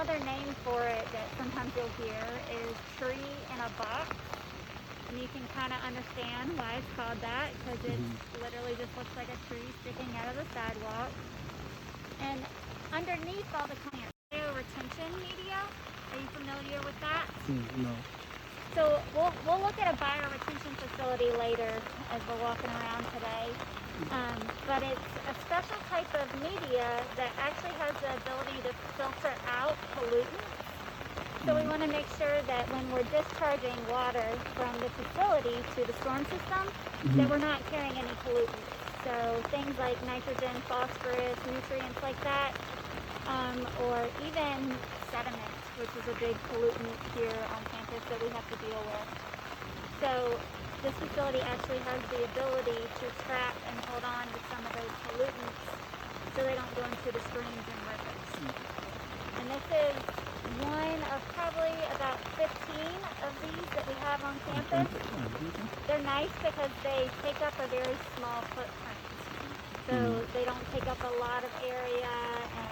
another name for it that sometimes you'll hear is tree in a box. And you can kind of understand why it's called that, because it literally just looks like a tree sticking out of the sidewalk. And underneath all the plants, retention media. Are you familiar with that? No. So we'll look at a bioretention facility later as we're walking around today. But it's a special type of media that actually has the ability to filter out pollutants. So we want to make sure that when we're discharging water from the facility to the storm system, that we're not carrying any pollutants. So things like nitrogen, phosphorus, nutrients like that, or even sediment, which is a big pollutant here on campus that we have to deal with. So this facility actually has the ability to trap and hold on to some of those pollutants so they don't go into the streams and rivers. And this is one of probably about 15 of these that we have on campus. They're nice because they take up a very small footprint. So they don't take up a lot of area,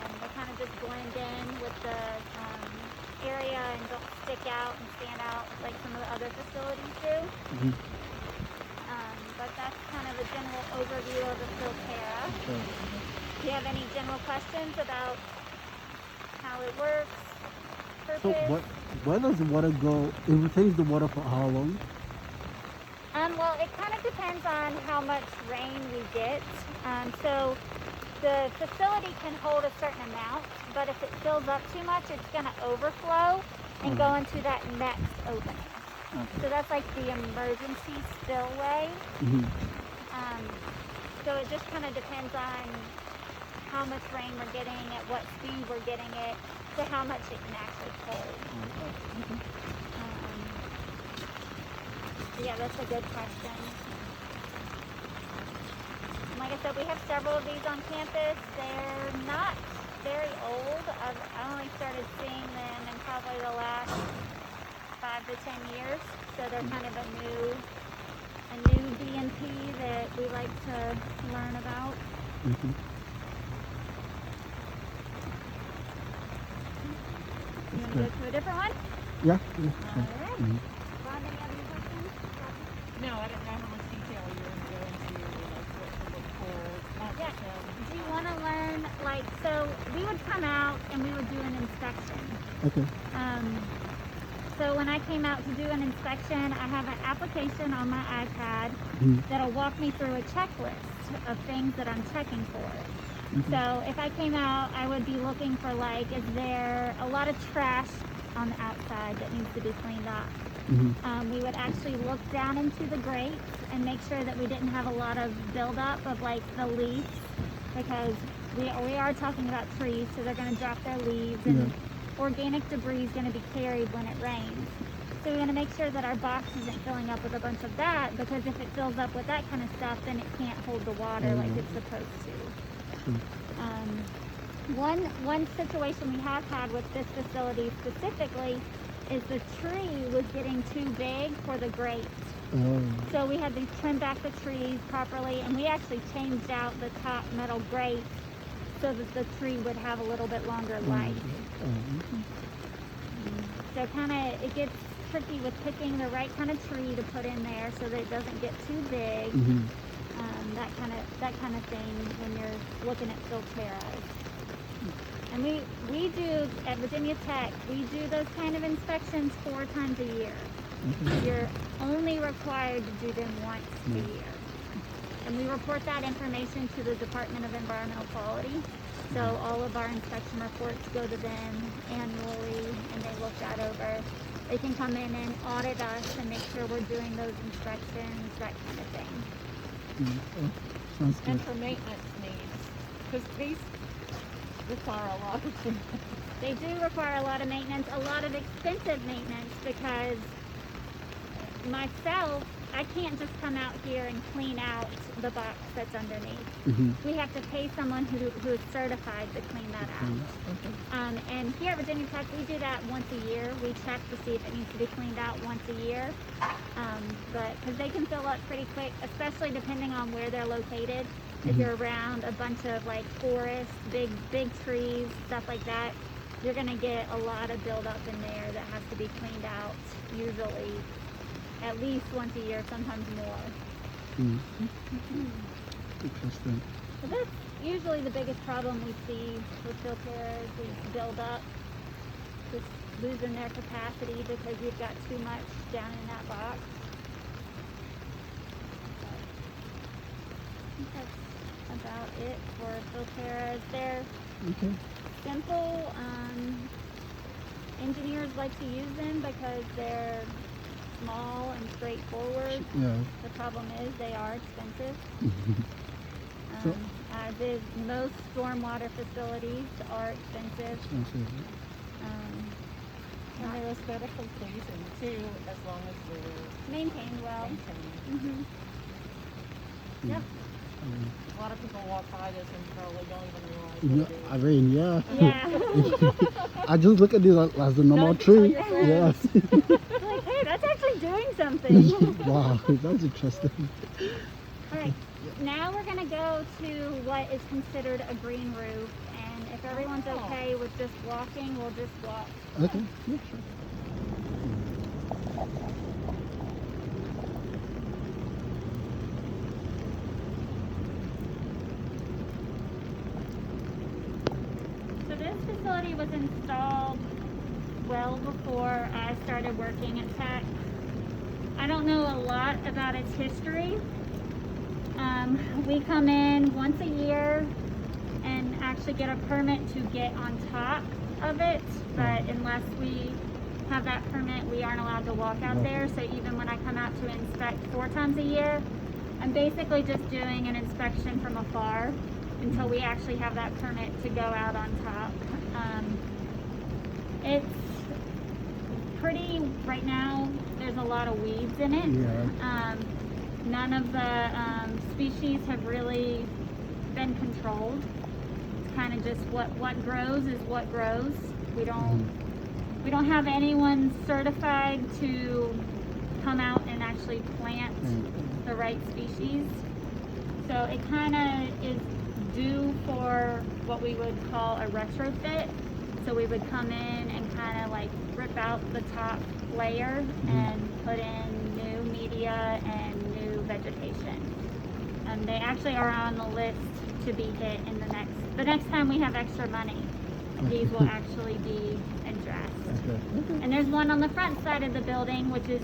and they kind of just blend in with the area and don't stick out and stand out like some of the other facilities do. But that's kind of a general overview of the Filterra. Do you have any general questions about how it works, purpose? So where does the water go? It retains the water for how long? Well, it kind of depends on how much rain we get. So the facility can hold a certain amount, but if it fills up too much, it's going to overflow and go into that next opening. So that's like the emergency spillway. So it just kind of depends on how much rain we're getting, at what speed we're getting it, to how much it can actually hold. Yeah, that's a good question. Like I said, we have several of these on campus. They're not very old. I only started seeing them in probably the last 5 to 10 years. So they're kind of a new DNP that we like to learn about. You want to go to a different one? Yeah. All right. Ron, any other questions? No, I didn't know how much detail you were going to go into, like what to look for. Yeah. Do you want to learn, like, so we would come out and we would do an inspection. Okay. So when I came out to do an inspection, I have an application on my iPad that'll walk me through a checklist of things that I'm checking for. So if I came out, I would be looking for, like, is there a lot of trash on the outside that needs to be cleaned up? We would actually look down into the grates and make sure that we didn't have a lot of buildup of, like, the leaves, because we are talking about trees, so they're going to drop their leaves, and organic debris is going to be carried when it rains. So we want to make sure that our box isn't filling up with a bunch of that, because if it fills up with that kind of stuff, then it can't hold the water like it's supposed to. One situation we have had with this facility specifically is the tree was getting too big for the grate. So we had to trim back the trees properly, and we actually changed out the top metal grate so that the tree would have a little bit longer life. So it gets tricky with picking the right kind of tree to put in there so that it doesn't get too big. That kind of thing when you're looking at Filterras. And we do, at Virginia Tech, we do those kind of inspections 4 times a year. You're only required to do them once a year. And we report that information to the Department of Environmental Quality. So all of our inspection reports go to them annually, and they look that over. They can come in and audit us and make sure we're doing those inspections, that kind of thing. And for maintenance needs, because these require a lot of things. They do require a lot of maintenance, a lot of expensive maintenance, because myself, I can't just come out here and clean out the box that's underneath. We have to pay someone who is certified to clean that out. And here at Virginia Tech, we do that once a year. We check to see if it needs to be cleaned out once a year. But because they can fill up pretty quick, especially depending on where they're located. If you're around a bunch of like forests, big trees, stuff like that, you're going to get a lot of buildup in there that has to be cleaned out, usually at least once a year, sometimes more. Interesting. So that's usually the biggest problem we see with filters is buildup, just losing their capacity because you've got too much down in that box. I think that's about it for filters. They're Okay. simple. Engineers like to use them because they're small and straightforward. Yeah. The problem is they are expensive. So- As is most stormwater facilities are expensive. Expensive. And they're aesthetically pleasing too, as long as they're Maintained well. maintained. Yep. A lot of people walk by this and probably don't even realize Yeah, I what it is. mean, yeah. Yeah. I just look at these as a normal Don't you tree. tell your Yes. Like, hey, that's actually doing something. Wow, that's interesting. All right. Now we're gonna go to what is considered a green roof, and if everyone's Oh. okay with just walking, we'll just walk. Okay. Yeah, sure. So this facility was installed well before I started working at Tech. I don't know a lot about its history. We come in once a year and actually get a permit to get on top of it, but unless we have that permit, we aren't allowed to walk out there. So even when I come out to inspect 4 times a year, I'm basically just doing an inspection from afar until we actually have that permit to go out on top. It's pretty, right now, there's a lot of weeds in it. Yeah. None of the species have really been controlled. It's kind of just what grows is what grows. We don't have anyone certified to come out and actually plant the right species. So it kind of is due for what we would call a retrofit. So we would come in and kind of like rip out the top layer and put in new media and new vegetation. They actually are on the list to be hit in the next time we have extra money. These will actually be addressed. Okay. And there's one on the front side of the building, which is,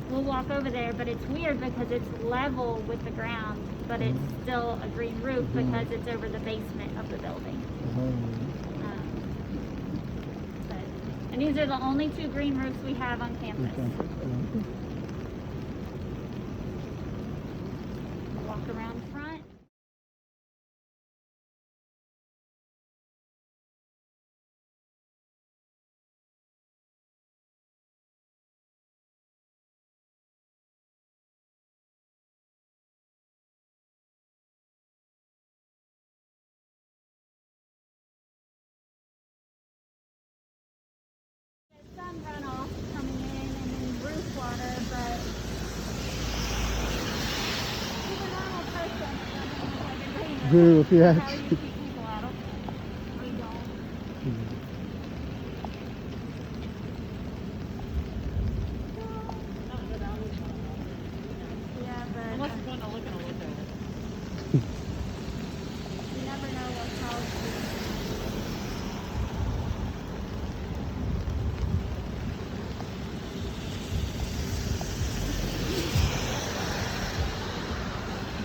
we'll walk over there, but it's weird because it's level with the ground, but it's still a green roof because it's over the basement of the building. And these are the only 2 green roofs we have on campus. Walk around front. There's some runoff coming in and then roof water, but he's a normal person. Doesn't look like a green Roof, yeah. How you keep people out of it. We don't. Yeah, but Unless you want to look at a window. you never know what's out.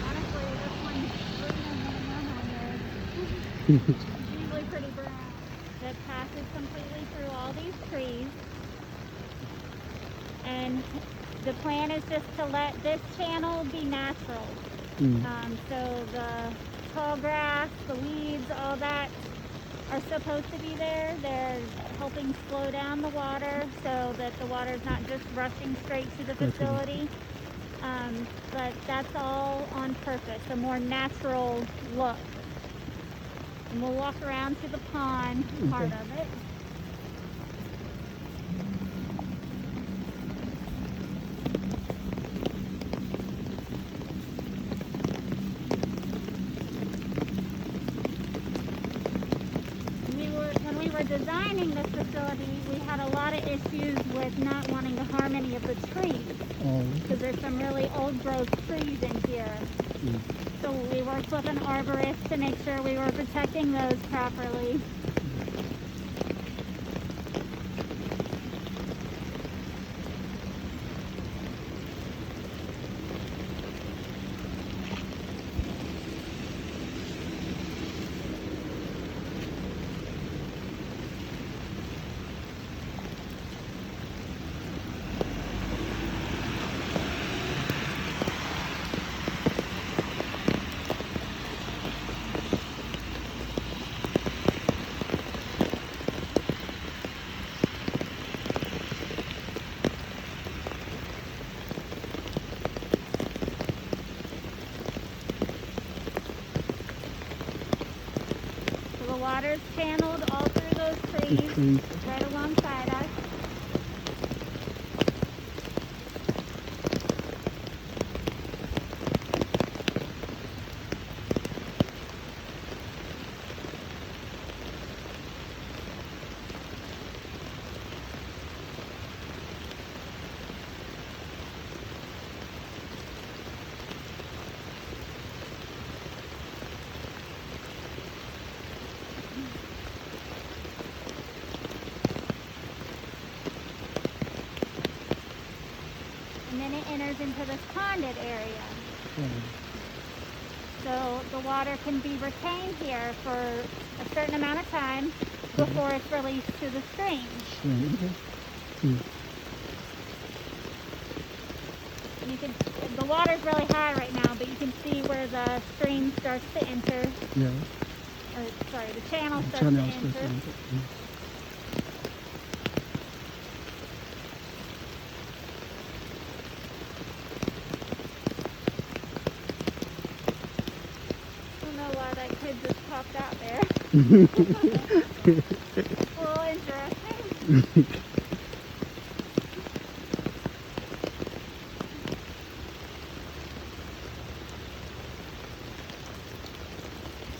Honestly, this one's greener than the other one is. It's usually pretty brown. That passes completely through all these trees. And the plan is just to let this channel be natural. So the tall grass, the weeds, all that are supposed to be there. They're helping slow down the water so that the water's not just rushing straight to the facility. But that's all on purpose, a more natural look. And we'll walk around to the pond part of it. When we were designing designing this facility, we had a lot of issues with not wanting to harm any of the trees, Oh, because there's some really old growth trees in here. mm. So we worked with an arborist to make sure we were protecting those properly. So the water's channeled all through those The trees, trees. right alongside us. And then it enters into this ponded area. Yeah. So the water can be retained here for a certain amount of time before it's released to the stream. Yeah, okay. Mm. You can, the water's really high right now, but you can see where the stream starts to enter, Yeah. or sorry, the channel The starts channel to starts to enter. enter. Mm. I don't know why that kid just popped out there. A little interesting.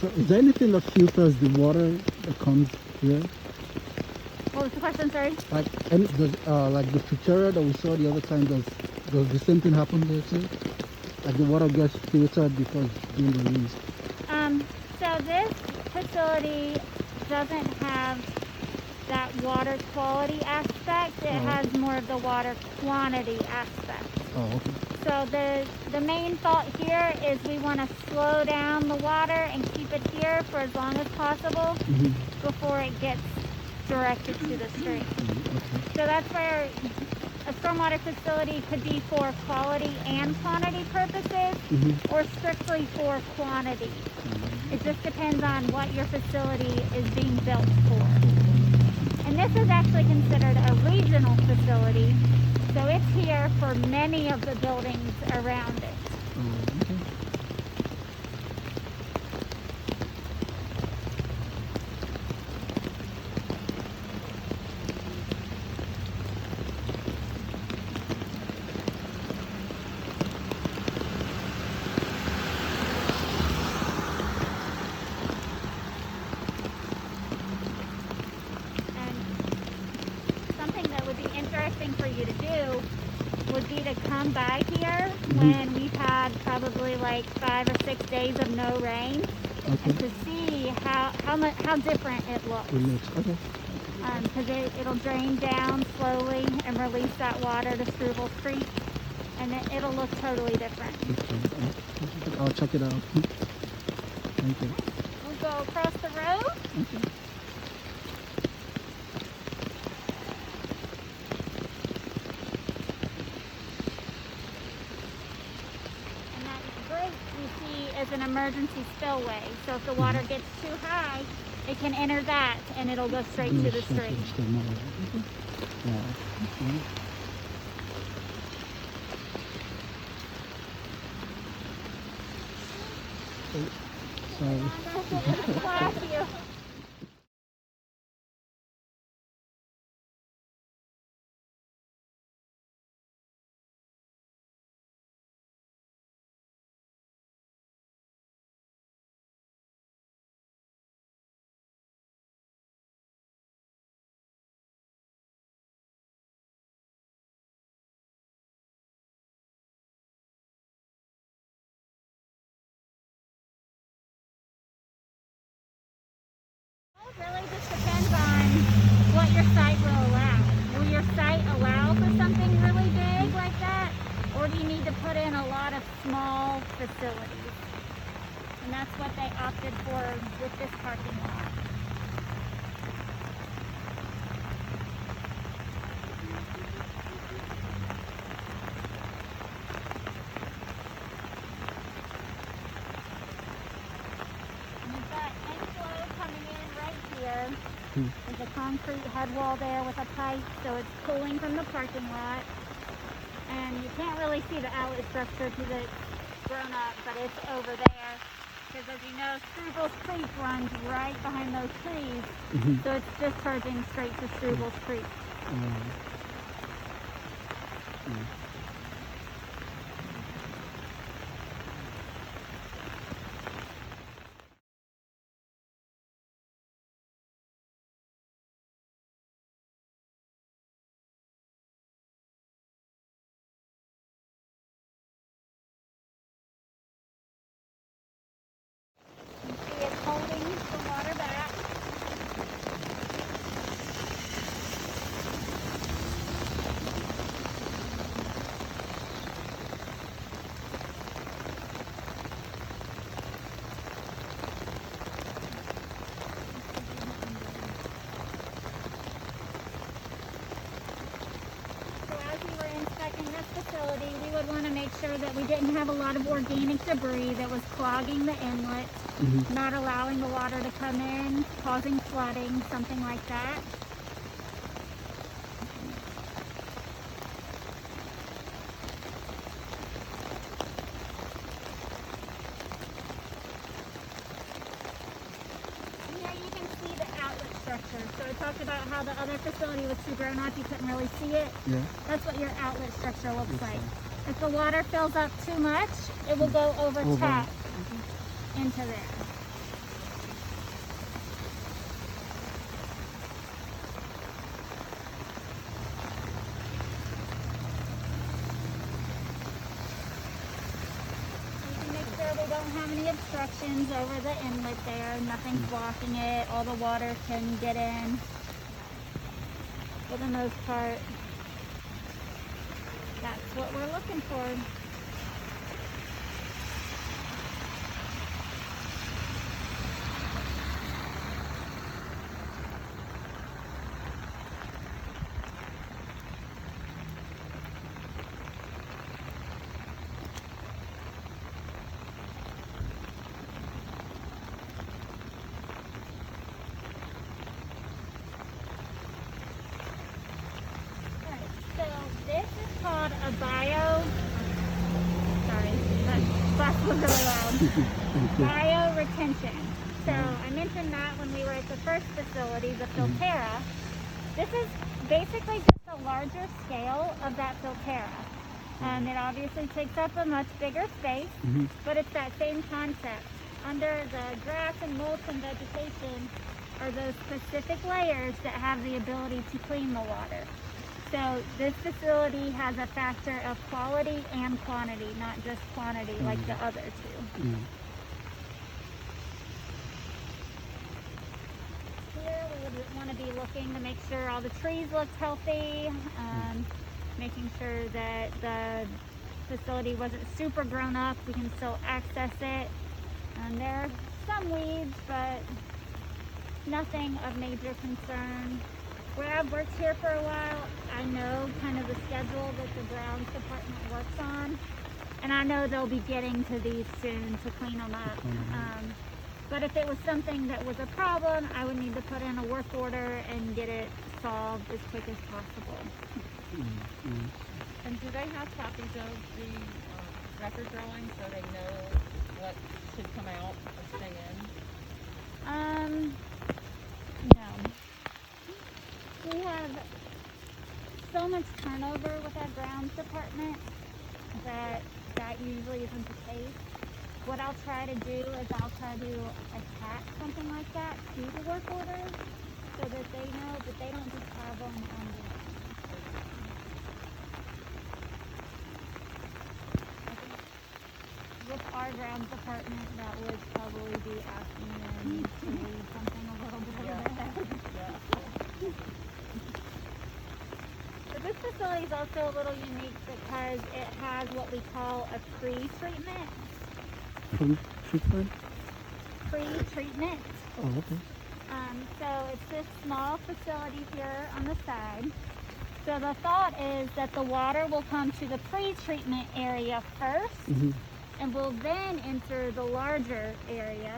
So is there anything that filters the water that comes here? What was the question, sorry? Like any does like the filter that we saw the other time, does the same thing happen there too? Like the water gets filtered before it's being released. So this facility doesn't have that water quality aspect. It Oh. has more of the water quantity aspect. Oh, okay. So the main thought here is we want to slow down the water and keep it here for as long as possible Mm-hmm. before it gets directed to the stream. Okay. So that's where a stormwater facility could be for quality and quantity purposes, Mm-hmm. or strictly for quantity. It just depends on what your facility is being built for. And this is actually considered a regional facility, so it's here for many of the buildings around it. Oh, okay. And something that would be interesting for you to do would be to come by here when we've had probably like 5 or 6 days of no rain, Okay. and to see how different it looks. It looks okay. Because it'll drain down slowly and release that water to Struble Creek, and it'll look totally different. Okay. I'll check it out. Thank you. We'll go across the road. Okay. And that grate you see is an emergency spillway. So if the water gets too high, it can enter that and it'll go straight to the stream. Yeah. Okay. Sorry. Bless you. your site will allow. Will your site allow for something really big like that? Or do you need to put in a lot of small facilities? And that's what they opted for with this parking lot. And you've got inflow coming in right here. There's a concrete head wall there with a pipe, so it's cooling from the parking lot. And you can't really see the outlet structure because it's grown up, but it's over there. Because as you know, Struvel's Creek runs right behind those trees, so it's discharging straight to Struvel's Creek. You see it's holding the water back. So as we were inspecting this facility, we would want to make sure that we didn't have a lot of organic debris that was clogging the inlet, not allowing the water to come in, causing flooding, something like that. Here you can see the outlet structure. So I talked about how the other facility was too grown up, you couldn't really see it. Yeah. That's what your outlet structure looks like. If the water fills up too much, it will go over tap into there. You can make sure we don't have any obstructions over the inlet there. Nothing's blocking it. All the water can get in for the most part. That's what we're looking for. Called a sorry, that bus was really loud. Bio retention. So I mentioned that when we were at the first facility, the Filterra. This is basically just a larger scale of that Filterra. It obviously takes up a much bigger space, but it's that same concept. Under the grass and mulch and vegetation are those specific layers that have the ability to clean the water. So this facility has a factor of quality and quantity, not just quantity like the other two. Here we would want to be looking to make sure all the trees look healthy, making sure that the facility wasn't super grown up. We can still access it. And there are some weeds, but nothing of major concern. Where I've worked here for a while, I know kind of the schedule that the grounds department works on, and I know they'll be getting to these soon to clean them up. But if it was something that was a problem, I would need to put in a work order and get it solved as quick as possible. And do they have copies of the record drawing so they know what should come out or stay in? No. We have so much turnover with our grounds department that usually isn't the case. What I'll try to do is I'll try to attach something like that to the work order so that they know that they don't just have them on the I think with our grounds department, that would probably be asking them to do something a little bit ahead. facility is also a little unique because it has what we call a pre-treatment. Treatment? Pre-treatment. Oh, okay. So it's this small facility here on the side. So the thought is that the water will come to the pre-treatment area first, and will then enter the larger area.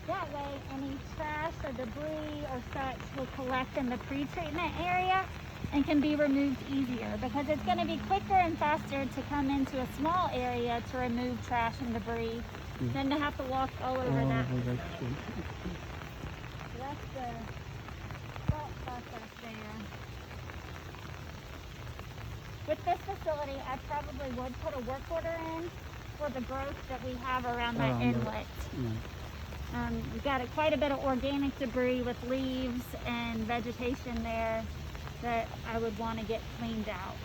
That way, any trash or debris or such will collect in the pre-treatment area and can be removed easier, because it's going to be quicker and faster to come into a small area to remove trash and debris than to have to walk all over that. That's true. So that's the thought process there. With this facility, I probably would put a work order in for the growth that we have around that inlet. We've got quite a bit of organic debris with leaves and vegetation there that I would want to get cleaned out.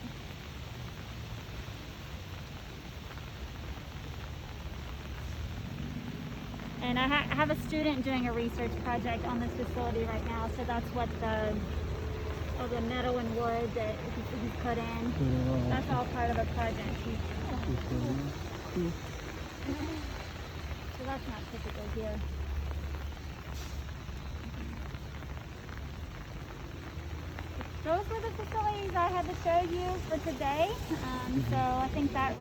And I have a student doing a research project on this facility right now, so that's what all the meadow and wood that he's put in. That's all part of a project. So that's not typical here. Those were the facilities I had to show you for today. So I think that